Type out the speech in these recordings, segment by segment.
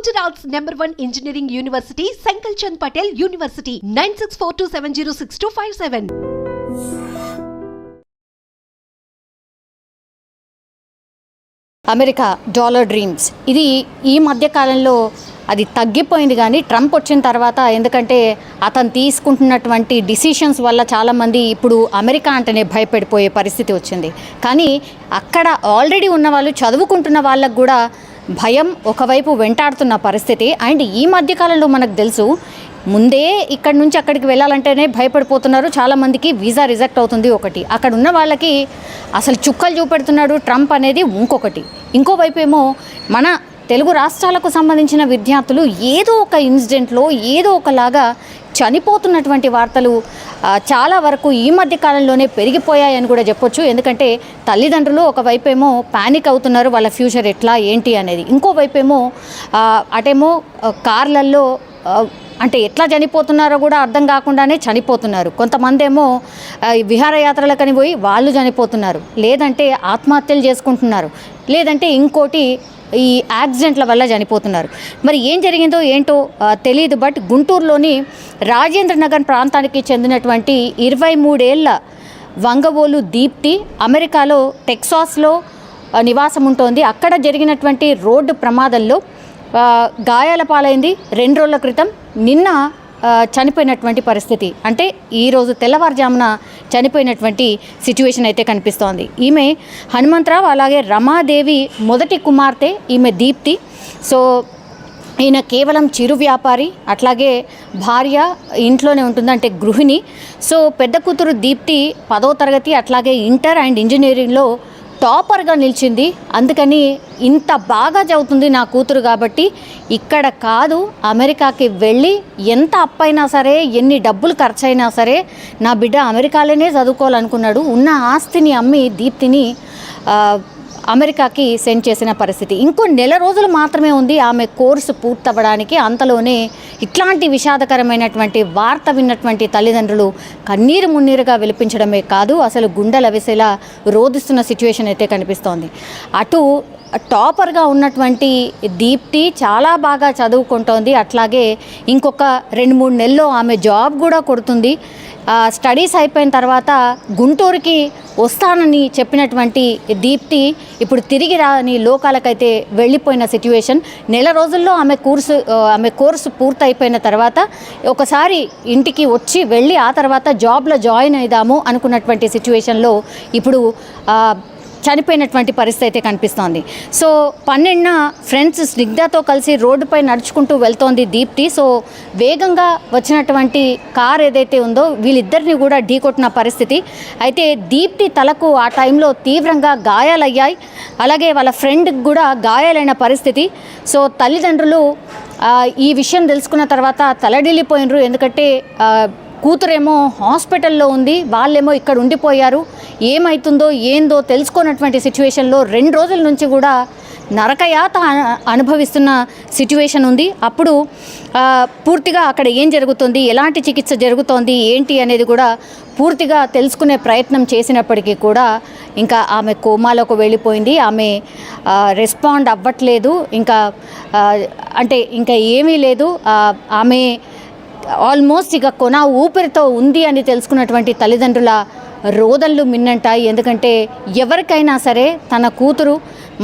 Gujarat's #1 engineering university, Sankal Chand Patel University, 9642706257. America dollar dreams ఇది ఈ మధ్య కాలంలో అది తగ్గిపోయింది. కానీ ట్రంప్ వచ్చిన తర్వాత ఎందుకంటే అతను తీసుకుంటున్నటువంటి డిసిషన్స్ వల్ల చాలామంది ఇప్పుడు అమెరికా అంటేనే భయపడిపోయే పరిస్థితి వచ్చింది. కానీ అక్కడ ఆల్రెడీ ఉన్న వాళ్ళు చదువుకుంటున్న వాళ్ళకు కూడా భయం ఒకవైపు వెంటాడుతున్న పరిస్థితి. అండ్ ఈ మధ్యకాలంలో మనకు తెలుసు ముందే ఇక్కడి నుంచి అక్కడికి వెళ్ళాలంటేనే భయపడిపోతున్నారు. చాలామందికి వీసా రిజెక్ట్ అవుతుంది ఒకటి, అక్కడ ఉన్న వాళ్ళకి అసలు చుక్కలు చూపెడుతున్నాడు ట్రంప్ అనేది ఇంకొకటి. ఇంకోవైపు ఏమో మన తెలుగు రాష్ట్రాలకు సంబంధించిన విద్యార్థులు ఏదో ఒక ఇన్సిడెంట్లో ఏదో ఒకలాగా చనిపోతున్నటువంటి వార్తలు చాలా వరకు ఈ మధ్య కాలంలోనే పెరిగిపోయాయని కూడా చెప్పొచ్చు. ఎందుకంటే తల్లిదండ్రులు ఒకవైపు ఏమో ప్యానిక్ అవుతున్నారు వాళ్ళ ఫ్యూచర్ ఎట్లా ఏంటి అనేది, ఇంకోవైపు ఏమో అటేమో కార్లల్లో అంటే ఎట్లా చనిపోతున్నారో కూడా అర్థం కాకుండానే చనిపోతున్నారు. కొంతమంది ఏమో విహారయాత్రలకని పోయి వాళ్ళు చనిపోతున్నారు, లేదంటే ఆత్మహత్యలు చేసుకుంటున్నారు, లేదంటే ఇంకోటి ఈ యాక్సిడెంట్ల వల్ల చనిపోతున్నారు. మరి ఏం జరిగిందో ఏంటో తెలియదు. బట్ గుంటూరులోని రాజేంద్ర నగర్ ప్రాంతానికి చెందినటువంటి 23 ఏళ్ల వంగవోలు దీప్తి అమెరికాలో టెక్సాస్లో నివాసం ఉంటుంది. అక్కడ జరిగినటువంటి రోడ్డు ప్రమాదంలో గాయాల పాలైంది. 2 రోజుల క్రితం నిన్న చనిపోయినటువంటి పరిస్థితి, అంటే ఈరోజు తెల్లవారుజామున చనిపోయినటువంటి సిచ్యువేషన్ అయితే కనిపిస్తోంది. ఈమె హనుమంతరావు అలాగే రమాదేవి మొదటి కుమార్తె ఈమె దీప్తి. సో ఈయన కేవలం చిరు వ్యాపారి, అట్లాగే భార్య ఇంట్లోనే ఉంటుంది, అంటే గృహిణి. సో పెద్ద కూతురు దీప్తి 10వ తరగతి అట్లాగే ఇంటర్ అండ్ ఇంజనీరింగ్లో టాపర్గా నిలిచింది. అందుకని ఇంత బాగా చదువుతుంది నా కూతురు కాబట్టి ఇక్కడ కాదు అమెరికాకి వెళ్ళి ఎంత అప్పైనా సరే ఎన్ని డబ్బులు ఖర్చైనా సరే నా బిడ్డ అమెరికాలోనే చదువుకోవాలనుకున్నాడు. ఉన్న ఆస్తిని అమ్మి దీప్తిని అమెరికాకి సెండ్ చేసిన పరిస్థితి. ఇంకో నెల రోజులు మాత్రమే ఉంది ఆమె కోర్సు పూర్తవ్వడానికి. అంతలోనే ఇట్లాంటి విషాదకరమైనటువంటి వార్త విన్నటువంటి తల్లిదండ్రులు కన్నీరు మున్నీరుగా విలిపించడమే కాదు, అసలు గుండెల విసేలా రోధిస్తున్న సిచ్యువేషన్ అయితే కనిపిస్తోంది. అటు టాపర్గా ఉన్నటువంటి దీప్తి చాలా బాగా చదువుకుంటోంది, అట్లాగే ఇంకొక 2-3 నెలల్లో ఆమె జాబ్ కూడా కొడుతుంది. స్టడీస్ అయిపోయిన తర్వాత గుంటూరుకి వస్తానని చెప్పినటువంటి దీప్తి ఇప్పుడు తిరిగి రాని లోకాలకైతే వెళ్ళిపోయిన సిచ్యువేషన్. నెల రోజుల్లో ఆమె కోర్సు పూర్తయిపోయిన తర్వాత ఒకసారి ఇంటికి వచ్చి వెళ్ళి ఆ తర్వాత జాబ్లో జాయిన్ అయిదాము అనుకున్నటువంటి సిచ్యువేషన్లో ఇప్పుడు చనిపోయినటువంటి పరిస్థితి అయితే కనిపిస్తోంది. సో 12న ఫ్రెండ్స్ స్నిగ్ధతో కలిసి రోడ్డుపై నడుచుకుంటూ వెళ్తోంది దీప్తి. సో వేగంగా వచ్చినటువంటి కార్ ఏదైతే ఉందో వీళ్ళిద్దరిని కూడా ఢీకొట్టిన పరిస్థితి. అయితే దీప్తి తలకు ఆ టైంలో తీవ్రంగా గాయాలయ్యాయి, అలాగే వాళ్ళ ఫ్రెండ్కి కూడా గాయాలైన పరిస్థితి. సో తల్లిదండ్రులు ఈ విషయం తెలుసుకున్న తర్వాత తలడిల్లిపోయినరు. ఎందుకంటే కూతురేమో హాస్పిటల్లో ఉంది, వాళ్ళేమో ఇక్కడ ఉండిపోయారు. ఏమవుతుందో ఏందో తెలుసుకున్నటువంటి సిచ్యువేషన్లో 2 రోజుల నుంచి కూడా నరకయాత అనుభవిస్తున్న సిచ్యువేషన్ ఉంది. అప్పుడు పూర్తిగా అక్కడ ఏం జరుగుతుంది, ఎలాంటి చికిత్స జరుగుతోంది ఏంటి అనేది కూడా పూర్తిగా తెలుసుకునే ప్రయత్నం చేసినప్పటికీ కూడా ఇంకా ఆమె కోమాలోకి వెళ్ళిపోయింది. ఆమె రెస్పాండ్ అవ్వట్లేదు, ఇంకా అంటే ఇంకా ఏమీ లేదు. ఆమె ఆల్మోస్ట్ ఇక కొన ఊపిరితో ఉంది అని తెలుసుకున్నటువంటి తల్లిదండ్రుల రోదనలు మిన్నంటాయి. ఎందుకంటే ఎవరికైనా సరే తన కూతురు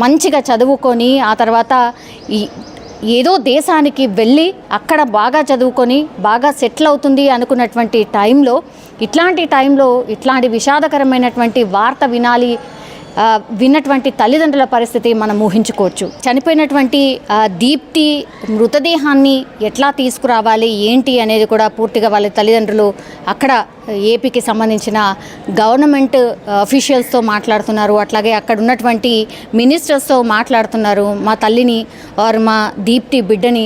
మంచిగా చదువుకొని ఆ తర్వాత ఏదో దేశానికి వెళ్ళి అక్కడ బాగా చదువుకొని బాగా సెటిల్ అవుతుంది అనుకున్నటువంటి టైంలో ఇట్లాంటి విషాదకరమైనటువంటి వార్త విన్నటువంటి తల్లిదండ్రుల పరిస్థితి మనం ఊహించుకోవచ్చు. చనిపోయినటువంటి దీప్తి మృతదేహాన్ని ఎట్లా తీసుకురావాలి ఏంటి అనేది కూడా పూర్తిగా వాళ్ళ తల్లిదండ్రులు అక్కడ ఏపీకి సంబంధించిన గవర్నమెంట్ అఫీషియల్స్తో మాట్లాడుతున్నారు, అట్లాగే అక్కడ ఉన్నటువంటి మినిస్టర్స్తో మాట్లాడుతున్నారు. మా తల్లిని మా దీప్తి బిడ్డని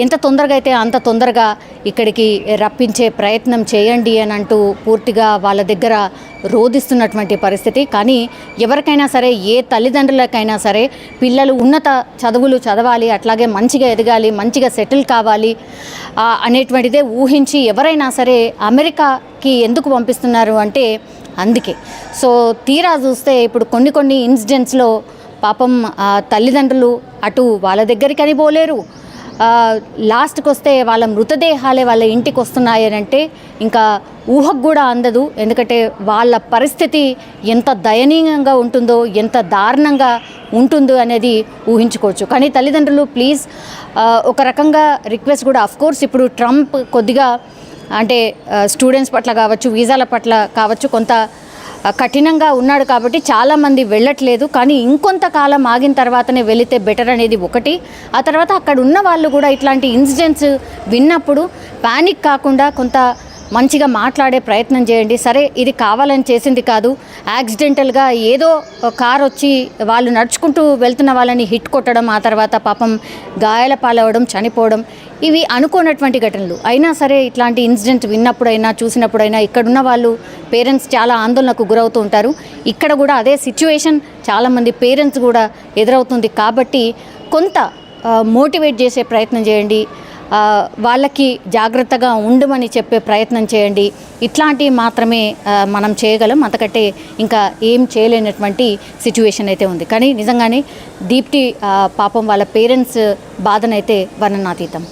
ఎంత తొందరగా అయితే అంత తొందరగా ఇక్కడికి రప్పించే ప్రయత్నం చేయండి అని అంటూ పూర్తిగా వాళ్ళ దగ్గర రోధిస్తున్నటువంటి పరిస్థితి. కానీ ఎవరికైనా సరే, ఏ తల్లిదండ్రులకైనా సరే పిల్లలు ఉన్నత చదువులు చదవాలి, అట్లాగే మంచిగా ఎదగాలి, మంచిగా సెటిల్ కావాలి అనేటువంటిదే ఊహించి ఎవరైనా సరే అమెరికాకి ఎందుకు పంపిస్తున్నారు అంటే అందుకే. సో తీరా చూస్తే ఇప్పుడు కొన్ని ఇన్సిడెంట్స్లో పాపం తల్లిదండ్రులు అటు వాళ్ళ దగ్గరికని పోలేరు. లాస్ట్కి వస్తే వాళ్ళ మృతదేహాలే వాళ్ళ ఇంటికి వస్తున్నాయి అని అంటే ఇంకా ఊహకు కూడా అందదు. ఎందుకంటే వాళ్ళ పరిస్థితి ఎంత దయనీయంగా ఉంటుందో, ఎంత దారుణంగా ఉంటుందో అనేది ఊహించుకోవచ్చు. కానీ తల్లిదండ్రులు ప్లీజ్ ఒక రకంగా రిక్వెస్ట్ కూడా, అఫ్కోర్స్ ఇప్పుడు ట్రంప్ కొద్దిగా అంటే స్టూడెంట్స్ పట్ల కావచ్చు, వీసాల పట్ల కావచ్చు కొంత కఠినంగా ఉన్నాడు కాబట్టి చాలామంది వెళ్ళట్లేదు. కానీ ఇంకొంతకాలం ఆగిన తర్వాతనే వెళితే బెటర్ అనేది ఒకటి. ఆ తర్వాత అక్కడ ఉన్న వాళ్ళు కూడా ఇట్లాంటి ఇన్సిడెంట్స్ విన్నప్పుడు ప్యానిక్ కాకుండా కొంత మంచిగా మాట్లాడే ప్రయత్నం చేయండి. సరే ఇది కావాలని చేసింది కాదు, యాక్సిడెంటల్గా ఏదో కార్ వచ్చి వాళ్ళు నడుచుకుంటూ వెళ్తున్న వాళ్ళని హిట్ కొట్టడం, ఆ తర్వాత పాపం గాయాల పాలవడం, చనిపోవడం, ఇవి అనుకోనటువంటి ఘటనలు. అయినా సరే ఇట్లాంటి ఇన్సిడెంట్ విన్నప్పుడైనా చూసినప్పుడైనా ఇక్కడున్న వాళ్ళు పేరెంట్స్ చాలా ఆందోళనకు గురవుతూ ఉంటారు. ఇక్కడ కూడా అదే సిచ్యువేషన్ చాలామంది పేరెంట్స్ కూడా ఎదురవుతుంది. కాబట్టి కొంత మోటివేట్ చేసే ప్రయత్నం చేయండి, వాళ్ళకి జాగ్రత్తగా ఉండమని చెప్పే ప్రయత్నం చేయండి. ఇట్లాంటివి మాత్రమే మనం చేయగలం, అంతకంటే ఇంకా ఏం చేయలేనటువంటి సిచ్యువేషన్ అయితే ఉంది. కానీ నిజంగానే దీప్తి పాపం వాళ్ళ పేరెంట్స్ బాధనైతే వర్ణనాతీతం.